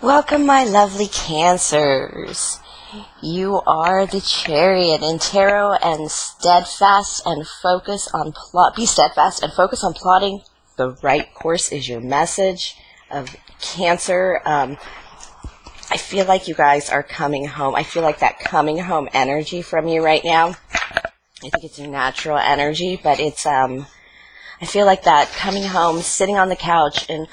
Welcome, my lovely Cancers. You are the Chariot in Tarot, and steadfast and focus on be steadfast and focus on plotting the right course is your message of Cancer. I feel like you guys are coming home. I feel like that coming home energy from you right now. I think it's your natural energy, but it's I feel like that coming home, sitting on the couch and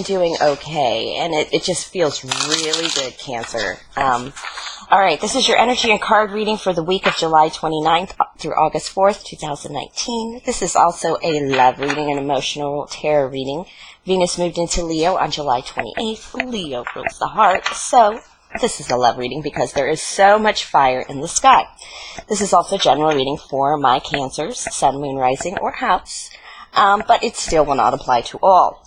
doing okay, and it just feels really good, Cancer. All right, this is your energy and card reading for the week of July 29th through August 4th, 2019. This is also a love reading, an emotional tarot reading. Venus moved into Leo on July 28th. Leo rules the heart, so this is a love reading because there is so much fire in the sky. This is also a general reading for my Cancers, Sun, Moon, Rising, or House, but it still will not apply to all.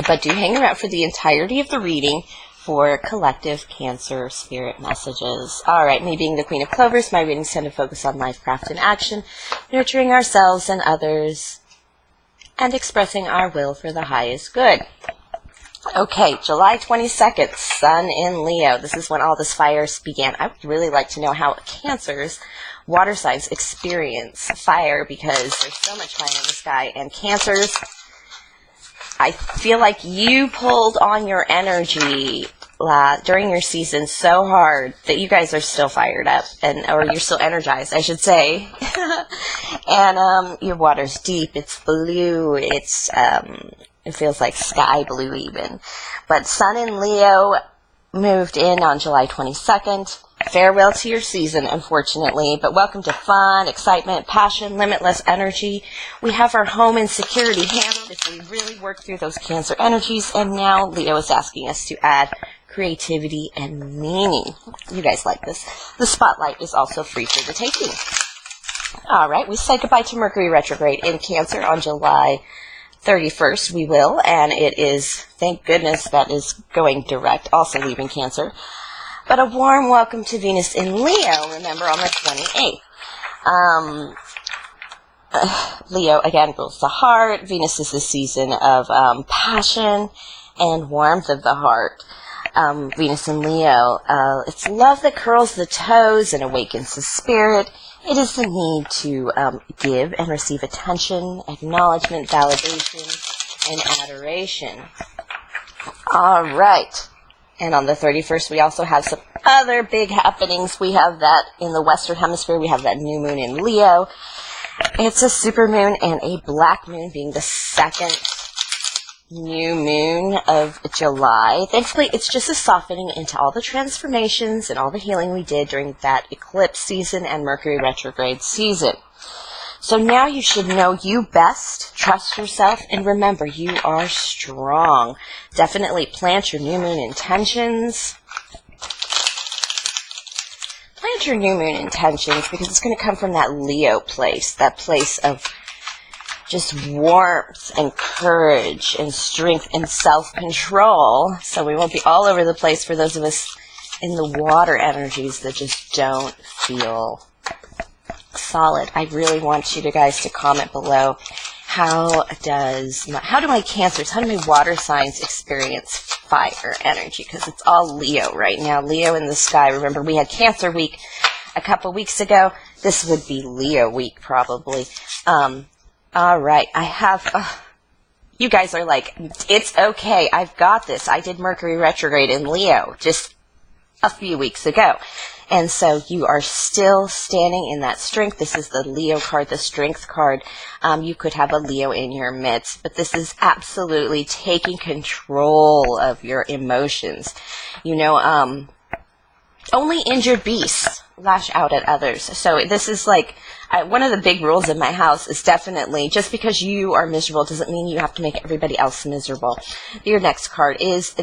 But do hang around for the entirety of the reading for collective Cancer spirit messages. All right, me being the Queen of Clovers, my readings tend to focus on life, craft, and action, nurturing ourselves and others, and expressing our will for the highest good. Okay, July 22nd, Sun in Leo. This is when all this fire began. I would really like to know how Cancers, water signs, experience fire, because there's so much fire in the sky. And Cancers, I feel like you pulled on your energy during your season so hard that you guys are still fired up, or you're still energized, I should say. And your water's deep. It's blue. It feels like sky blue even. But Sun in Leo moved in on July 22nd. Farewell to your season, unfortunately, but welcome to fun, excitement, passion, limitless energy. We have our home and security handled if we really work through those Cancer energies, and now Leo is asking us to add creativity and meaning. You guys like this. The spotlight is also free for the taking. All right, we say goodbye to Mercury retrograde in Cancer on July 31st. We will, and it is, thank goodness, that is going direct, also leaving Cancer. But a warm welcome to Venus in Leo, remember, on the 28th. Leo, again, rules the heart. Venus is the season of passion and warmth of the heart. Venus in Leo, it's love that curls the toes and awakens the spirit. It is the need to give and receive attention, acknowledgement, validation, and adoration. All right. And on the 31st, we also have some other big happenings. We have that in the Western Hemisphere. We have that new moon in Leo. It's a super moon and a black moon, being the second new moon of July. Thankfully, it's just a softening into all the transformations and all the healing we did during that eclipse season and Mercury retrograde season. So now you should know you best, trust yourself, and remember you are strong. Definitely plant your new moon intentions. Plant your new moon intentions because it's going to come from that Leo place, that place of just warmth and courage and strength and self-control. So we won't be all over the place for those of us in the water energies that just don't feel solid. I really want you guys to comment below, how do my Cancers, how do my water signs experience fire energy? Because it's all Leo right now. Leo in the sky. Remember, we had Cancer week a couple weeks ago. This would be Leo week probably. All right. I have, you guys are like, it's okay. I've got this. I did Mercury retrograde in Leo just a few weeks ago. And so you are still standing in that strength. This is the Leo card, the strength card. You could have a Leo in your midst, but this is absolutely taking control of your emotions. You know, only injured beasts lash out at others. So this is like, one of the big rules in my house is definitely, just because you are miserable doesn't mean you have to make everybody else miserable. Your next card is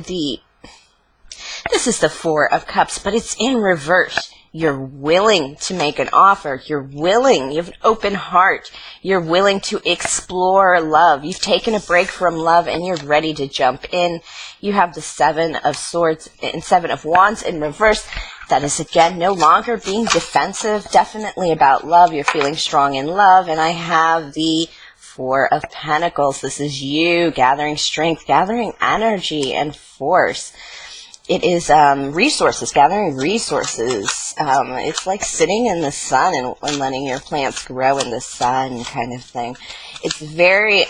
this is the Four of Cups, but it's in reverse. You're willing to make an offer. You're willing. You have an open heart. You're willing to explore love. You've taken a break from love and you're ready to jump in. You have the Seven of Swords and Seven of Wands in reverse. That is, again, no longer being defensive. Definitely about love. You're feeling strong in love. And I have the Four of Pentacles. This is you gathering strength, gathering energy and force. It is resources, gathering resources. It's like sitting in the sun and letting your plants grow in the sun kind of thing. It's very...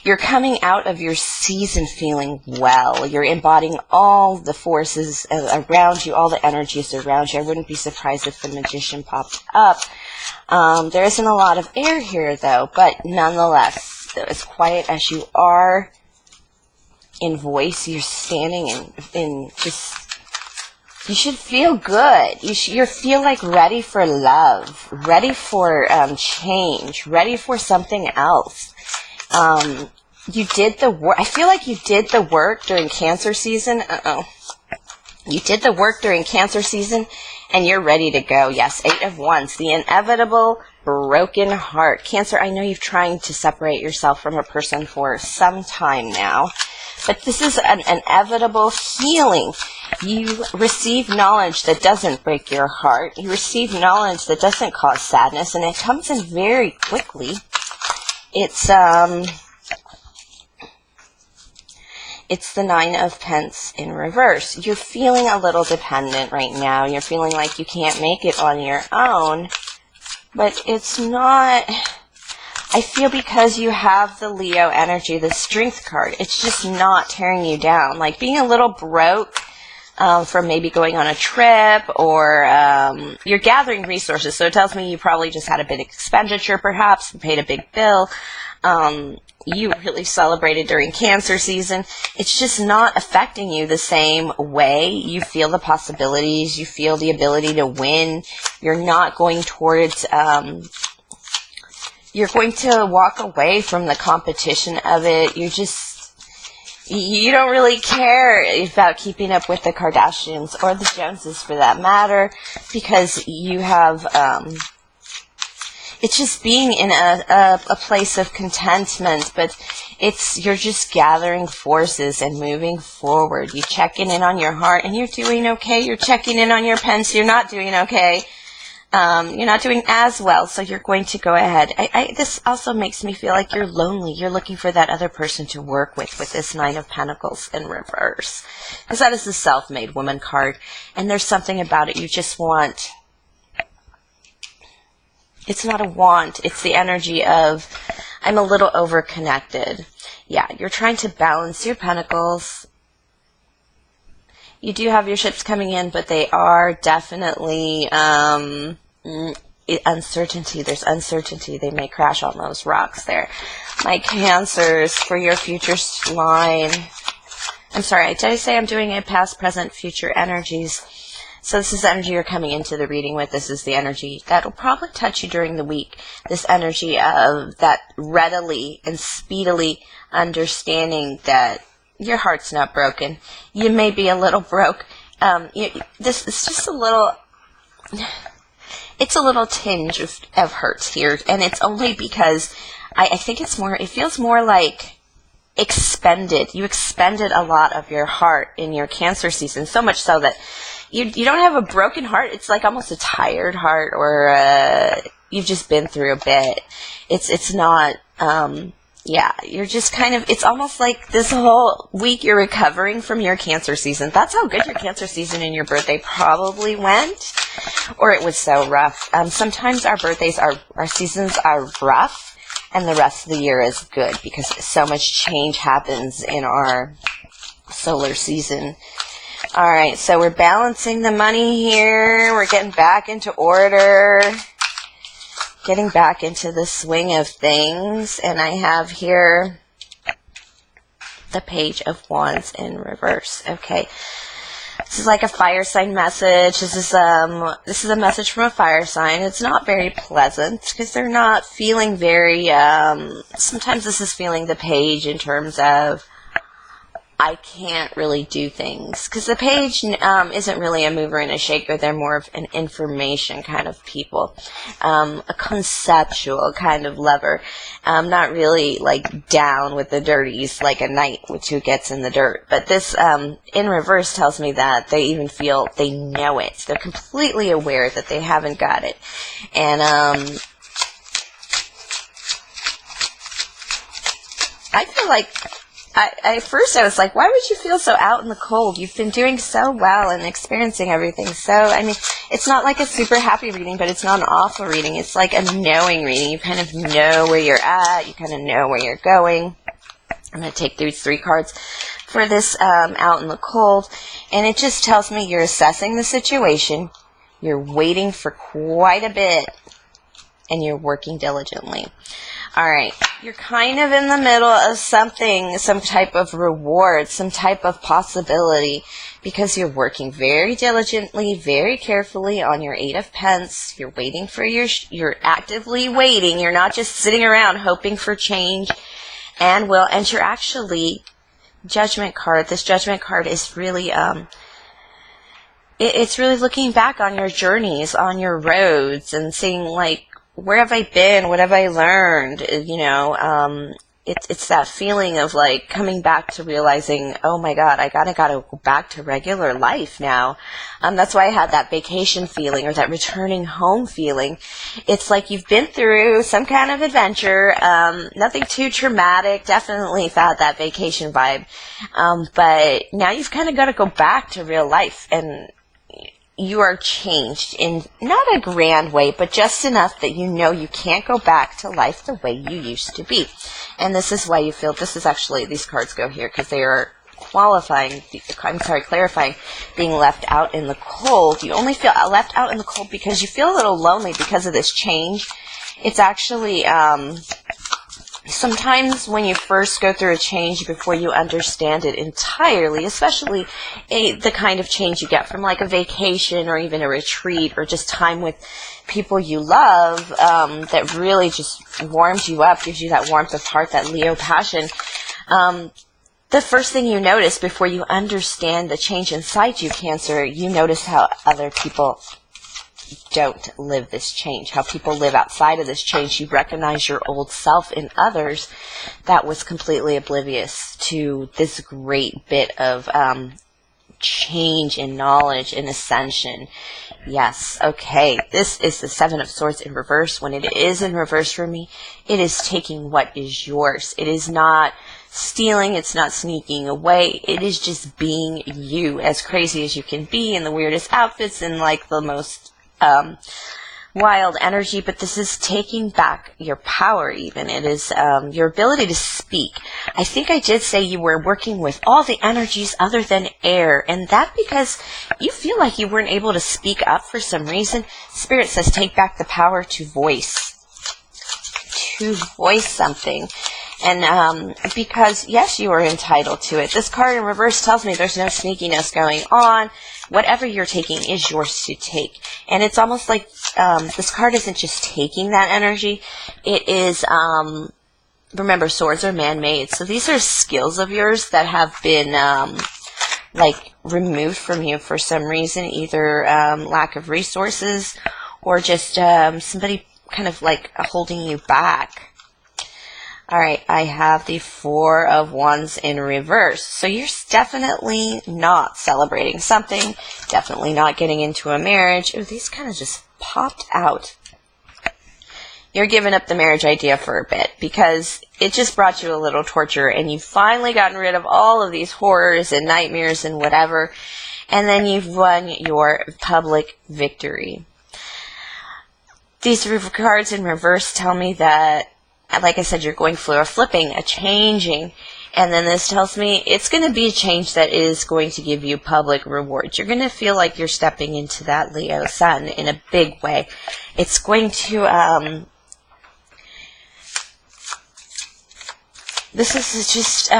You're coming out of your season feeling well. You're embodying all the forces around you, all the energies around you. I wouldn't be surprised if the Magician popped up. There isn't a lot of air here, though, but nonetheless, as quiet as you are in voice, you're standing in just... You should feel good. You feel like ready for love, ready for change, ready for something else. You did the work. I feel like you did the work during Cancer season. You did the work during Cancer season, and you're ready to go. Yes, 8 of Wands, the inevitable broken heart. Cancer, I know you've trying to separate yourself from a person for some time now, but this is an inevitable healing. You receive knowledge that doesn't break your heart. You receive knowledge that doesn't cause sadness, and it comes in very quickly. It's the 9 of Pentacles in reverse. You're feeling a little dependent right now. You're feeling like you can't make it on your own. But it's not... I feel because you have the Leo energy, the Strength card, it's just not tearing you down. Like being a little broke from maybe going on a trip, or you're gathering resources. So it tells me you probably just had a big expenditure, perhaps, and paid a big bill. You really celebrated during Cancer season. It's just not affecting you the same way. You feel the possibilities. You feel the ability to win. You're not going towards... you're going to walk away from the competition of it. You don't really care about keeping up with the Kardashians or the Joneses for that matter, because you have... it's just being in a place of contentment, but you're just gathering forces and moving forward. You're checking in on your heart, and you're doing okay. You're checking in on your pens. You're not doing okay. You're not doing as well, so you're going to go ahead. This also makes me feel like you're lonely. You're looking for that other person to work with this 9 of Pentacles in reverse. Because that is the self-made woman card, and there's something about it you just want. It's not a want. It's the energy of, I'm a little overconnected. Yeah, you're trying to balance your pentacles. You do have your ships coming in, but they are definitely uncertainty. There's uncertainty. They may crash on those rocks there. My Cancers, for your future line. I'm sorry, did I say I'm doing a past, present, future energies? So this is the energy you're coming into the reading with. This is the energy that will probably touch you during the week. This energy of that readily and speedily understanding that your heart's not broken. You may be a little broke. This is just a little... It's a little tinge of hurt here. And it's only because I think it's more... It feels more like expended. You expended a lot of your heart in your Cancer season. So much so that... You don't have a broken heart. It's like almost a tired heart, or you've just been through a bit. It's not, yeah, you're just kind of, it's almost like this whole week you're recovering from your Cancer season. That's how good your Cancer season and your birthday probably went, or it was so rough. Sometimes our birthdays, our seasons are rough, and the rest of the year is good, because so much change happens in our solar season. Alright, so we're balancing the money here. We're getting back into order. Getting back into the swing of things. And I have here the Page of Wands in reverse. Okay. This is like a fire sign message. This is a message from a fire sign. It's not very pleasant because they're not feeling very, sometimes this is feeling the Page in terms of, I can't really do things. Because the Page isn't really a mover and a shaker. They're more of an information kind of people. A conceptual kind of lover. Not really like down with the dirties like a knight who gets in the dirt. But this in reverse tells me that they even feel they know it. They're completely aware that they haven't got it. And I feel like, at first I was like, why would you feel so out in the cold? You've been doing so well and experiencing everything. So, I mean, it's not like a super happy reading, but it's not an awful reading. It's like a knowing reading. You kind of know where you're at. You kind of know where you're going. I'm going to take these 3 cards for this out in the cold. And it just tells me you're assessing the situation. You're waiting for quite a bit. And you're working diligently. All right, you're kind of in the middle of something, some type of reward, some type of possibility, because you're working very diligently, very carefully on your 8 of Pence. You're waiting for you're actively waiting. You're not just sitting around hoping for change and you're actually, Judgment card. This Judgment card is really, it's really looking back on your journeys, on your roads, and seeing, like, where have I been? What have I learned? You know, it's that feeling of, like, coming back to realizing, oh my God, I gotta go back to regular life now. That's why I had that vacation feeling, or that returning home feeling. It's like you've been through some kind of adventure, nothing too traumatic, definitely felt that vacation vibe. But now you've kind of got to go back to real life, and you are changed in not a grand way, but just enough that you know you can't go back to life the way you used to be. And this is why you feel, this is actually, these cards go here because they are clarifying being left out in the cold. You only feel left out in the cold because you feel a little lonely because of this change. It's actually, sometimes when you first go through a change before you understand it entirely, especially the kind of change you get from like a vacation or even a retreat or just time with people you love, that really just warms you up, gives you that warmth of heart, that Leo passion, the first thing you notice before you understand the change inside you, Cancer, you notice how other people don't live this change, how people live outside of this change. You recognize your old self in others that was completely oblivious to this great bit of change in knowledge and ascension. Yes, okay, this is the 7 of Swords in reverse. When it is in reverse for me, it is taking what is yours. It is not stealing, it's not sneaking away, it is just being you, as crazy as you can be, in the weirdest outfits and like the most wild energy, but this is taking back your power even. It is your ability to speak. I think I did say you were working with all the energies other than air, and that because you feel like you weren't able to speak up for some reason. Spirit says take back the power to voice something. And because, yes, you are entitled to it. This card in reverse tells me there's no sneakiness going on. Whatever you're taking is yours to take. And it's almost like this card isn't just taking that energy. It is, remember, swords are man-made. So these are skills of yours that have been, like, removed from you for some reason. Either lack of resources or just somebody kind of, like, holding you back. All right, I have the 4 of Wands in reverse. So you're definitely not celebrating something, definitely not getting into a marriage. Ooh, these kind of just popped out. You're giving up the marriage idea for a bit because it just brought you a little torture, and you've finally gotten rid of all of these horrors and nightmares and whatever, and then you've won your public victory. These cards in reverse tell me that, like I said, you're going through a flipping, a changing, and then this tells me it's going to be a change that is going to give you public rewards. You're going to feel like you're stepping into that Leo sun in a big way. It's going to, this is just,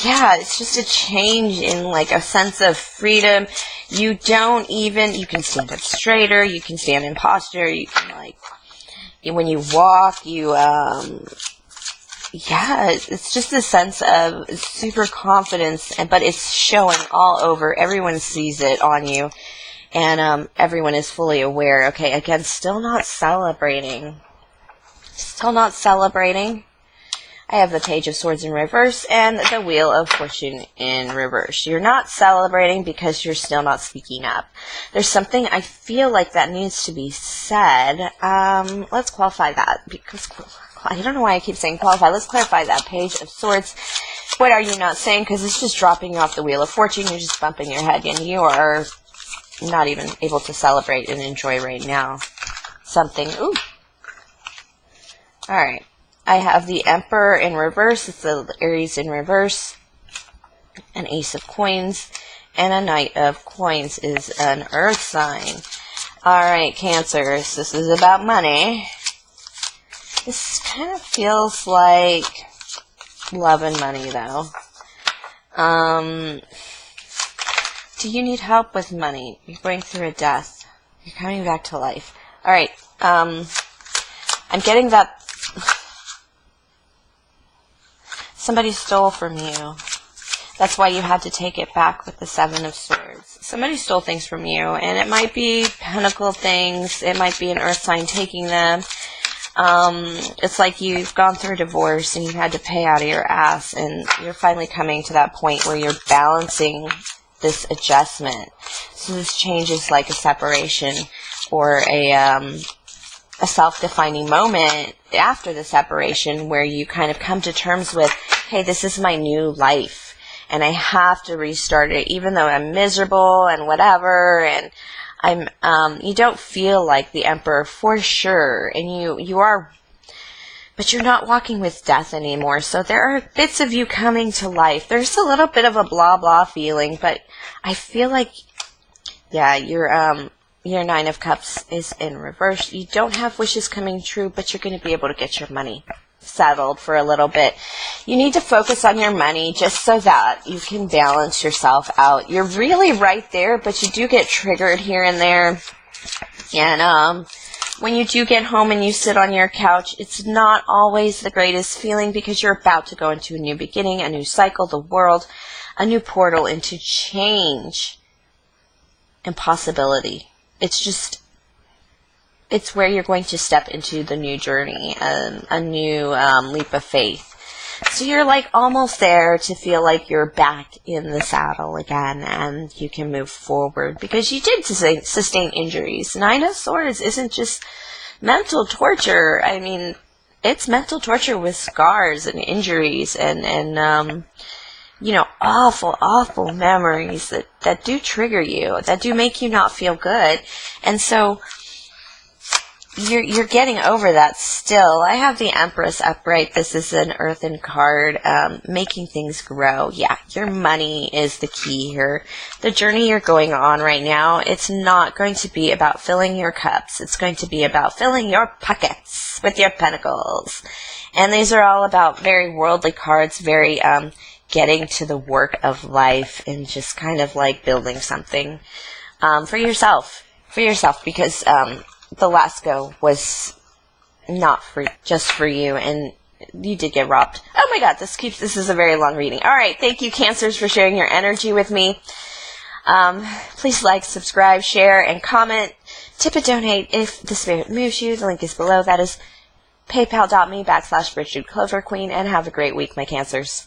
yeah, it's just a change in like a sense of freedom. You don't even, you can stand up straighter, you can stand in posture, you can like, when you walk, you, yeah, it's just a sense of super confidence, but it's showing all over. Everyone sees it on you, and everyone is fully aware. Okay, again, still not celebrating. Still not celebrating. I have the Page of Swords in reverse and the Wheel of Fortune in reverse. You're not celebrating because you're still not speaking up. There's something I feel like that needs to be said. Let's qualify that. Because I don't know why I keep saying qualify. Let's clarify that. Page of Swords. What are you not saying? Because it's just dropping you off the Wheel of Fortune. You're just bumping your head, and you are not even able to celebrate and enjoy right now. Something. Ooh. Alright. I have the Emperor in reverse. It's the Aries in reverse. An Ace of Coins. And a Knight of Coins is an Earth sign. Alright, Cancers. This is about money. This kind of feels like love and money, though. Do you need help with money? You're going through a death. You're coming back to life. Alright, I'm getting that somebody stole from you. That's why you had to take it back with the Seven of Swords. Somebody stole things from you, and it might be pentacle things. It might be an earth sign taking them. It's like you've gone through a divorce and you had to pay out of your ass, and you're finally coming to that point where you're balancing this adjustment. So this change is like a separation or a self-defining moment after the separation where you kind of come to terms with, hey, this is my new life. And I have to restart it, even though I'm miserable and whatever, and you don't feel like the Emperor for sure, and you are, but you're not walking with death anymore, so there are bits of you coming to life. There's a little bit of a blah blah feeling, but I feel like, yeah, your Nine of Cups is in reverse. You don't have wishes coming true, but you're going to be able to get your money settled for a little bit. You need to focus on your money just so that you can balance yourself out. You're really right there, but you do get triggered here and there. And when you do get home and you sit on your couch, it's not always the greatest feeling because you're about to go into a new beginning, a new cycle, the world, a new portal into change and possibility. It's where you're going to step into the new journey, a new leap of faith. So you're like almost there to feel like you're back in the saddle again and you can move forward because you did sustain injuries. Nine of Swords isn't just mental torture. I mean, it's mental torture with scars and injuries and awful memories that do trigger you, that do make you not feel good. And so you're getting over that still. I have the Empress upright. This is an earthen card, making things grow. Yeah, your money is the key here. The journey you're going on right now, it's not going to be about filling your cups. It's going to be about filling your pockets with your pentacles. And these are all about very worldly cards, very getting to the work of life and just kind of like building something for yourself, because the last go was not just for you, and you did get robbed. Oh my god, this is a very long reading. Alright, thank you, Cancers, for sharing your energy with me. Please like, subscribe, share, and comment. Tip and donate if the spirit moves you. The link is below. That is paypal.me/BridgeDudeCloverQueen, and have a great week, my Cancers.